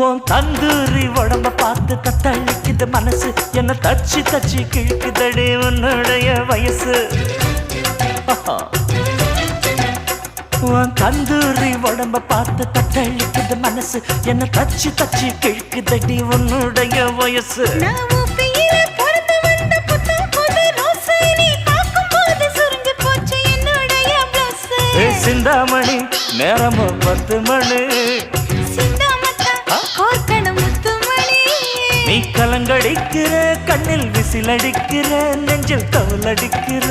உன் தந்தூரி உடம்ப பார்த்து தத்தளிக்குது மனசு என்ன தச்சு தச்சு கிழக்குதடி உன்னுடைய வயசு உன் தந்தூரி உடம்ப பார்த்து தத்தளிக்குது மனசு என்ன தச்சு தச்சு கிழக்குதடி உன்னுடைய வயசு சிந்தாமணி நேரமோ 10 மணி நீ கலங்கடிக்கிற கண்ணில் விசிலடிக்கிற நெஞ்சில் தவளடிக்கிற